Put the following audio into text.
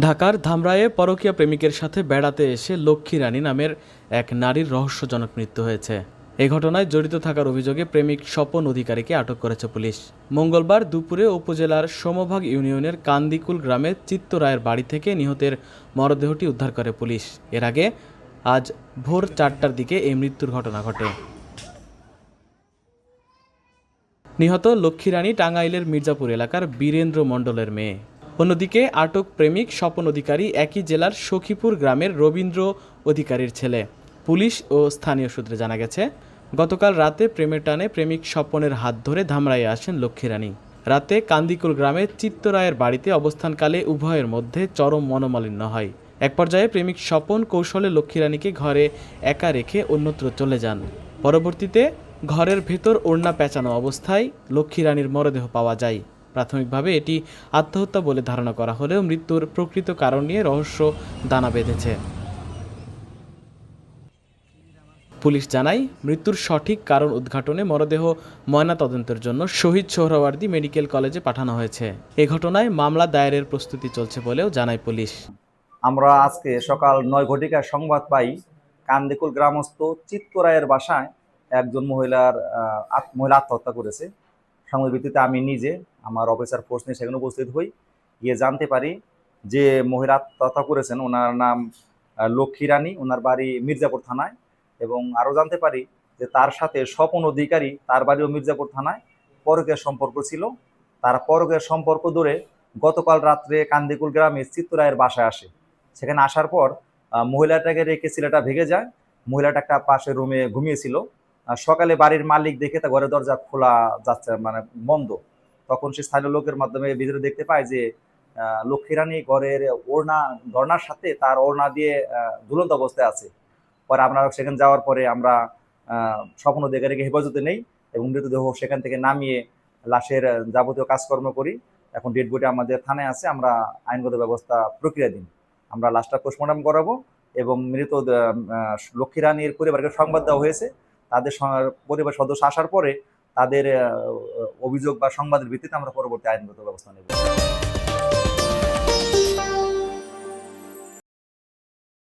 ঢাকার ধামরায়ে পরকীয়া প্রেমিকের সাথে বেড়াতে এসে লক্ষ্মী রানী নামের এক নারীর রহস্যজনক মৃত্যু হয়েছে। এ ঘটনায় জড়িত থাকার অভিযোগে প্রেমিক স্বপন অধিকারীকে আটক করেছে পুলিশ। মঙ্গলবার দুপুরে উপজেলার সমভাগ ইউনিয়নের কান্দিকুল গ্রামে চিত্তরায়ের বাড়ি থেকে নিহতের মরদেহটি উদ্ধার করে পুলিশ। এর আগে আজ ভোর 4টার দিকে এই মৃত্যুর ঘটনা ঘটে। নিহত লক্ষ্মী রানী টাঙ্গাইলের মির্জাপুর এলাকার বীরেন্দ্র মণ্ডলের মেয়ে। অন্যদিকে আটক প্রেমিক স্বপন অধিকারী একই জেলার সখীপুর গ্রামের রবীন্দ্র অধিকারীর ছেলে। পুলিশ ও স্থানীয় সূত্রে জানা গেছে, গতকাল রাতে প্রেমের টানে প্রেমিক স্বপনের হাত ধরে ধামরাইয়ে আসেন লক্ষ্মী রানী। রাতে কান্দিকুল গ্রামে চিত্তরায়ের বাড়িতে অবস্থানকালে উভয়ের মধ্যে চরম মনোমালিন্য হয়। এক পর্যায়ে প্রেমিক স্বপন কৌশলে লক্ষ্মী রানীকে ঘরে একা রেখে অন্যত্র চলে যান। পরবর্তীতে ঘরের ভেতর ওড়না পেঁচানো অবস্থায় লক্ষ্মী রানীর মরদেহ পাওয়া যায়। প্রাথমিকভাবে এটি আত্মহত্যা বলে ধারণা করা হলেও মৃত্যুর প্রকৃত কারণ নিয়ে রহস্য দানা বেঁধেছে। পুলিশ জানায়, মৃত্যুর সঠিক কারণ উদ্ঘাটনে মরদেহ ময়নাতদন্তের জন্য শহীদ সোহরাওয়ার্দী মেডিকেল কলেজে পাঠানো হয়েছে। এ ঘটনায় মামলা দায়েরের প্রস্তুতি চলছে বলেও জানায় পুলিশ। আমরা আজকে সকাল 9 ঘটিকার সংবাদ পাই কান্দিকুল গ্রামস্থ চিত্তরায়ের বাসায় একজন মহিলা আত্মহত্যা করেছে। সংবাদ ভিত্তিতে আমি নিজে আমার অফিসার ফোর্স নিয়ে সেখানে উপস্থিত হই। গিয়ে জানতে পারি যে মহিলা আত্মহত্যা করেছেন ওনার নাম লক্ষ্মী রানী, ওনার বাড়ি মির্জাপুর থানায়। এবং আরও জানতে পারি যে তার সাথে স্বপন অধিকারী, তার বাড়িও মির্জাপুর থানায়, পরকীয়ার সম্পর্ক ছিল। তার পরকীয়ার সম্পর্ক ধরে গতকাল রাত্রে কান্দিকুল গ্রামে চিত্তরায়ের বাসায় আসে। সেখানে আসার পর মহিলাটাকে রেখে ছেলেটা ভেগে যায়। মহিলাটা একটা পাশের রুমে ঘুমিয়েছিল। সকালে বাড়ির মালিক দেখে তা ঘরের দরজা খোলা যাচ্ছে, মানে বন্ধ। তখন সে স্থানীয় লোকের মাধ্যমে ভিতরে দেখতে পায় যে লক্ষ্মী রানী ঘরের দরনার সাথে তার ওড়না দিয়ে ঝুলন্ত অবস্থায় আছে। পরে আমরা সেখানে যাওয়ার পরে আমরা স্বপন অধিকারীকে হেফাজতে নেই এবং মৃতদেহ সেখান থেকে নামিয়ে লাশের যাবতীয় কাজকর্ম করি। এখন ডেড বডি আমাদের থানায় আছে, আমরা আইনগত ব্যবস্থা প্রক্রিয়া দিন। আমরা লাশটা পোস্টমর্টম করাবো এবং মৃত লক্ষ্মী রানীর পরিবারকে সংবাদ দেওয়া হয়েছে। তাদের পরিবার সদস্য আসার পরে তাদের অভিযোগ বা সংবাদের ভিত্তিতে আমরা পরবর্তী আইনগত ব্যবস্থা নেব।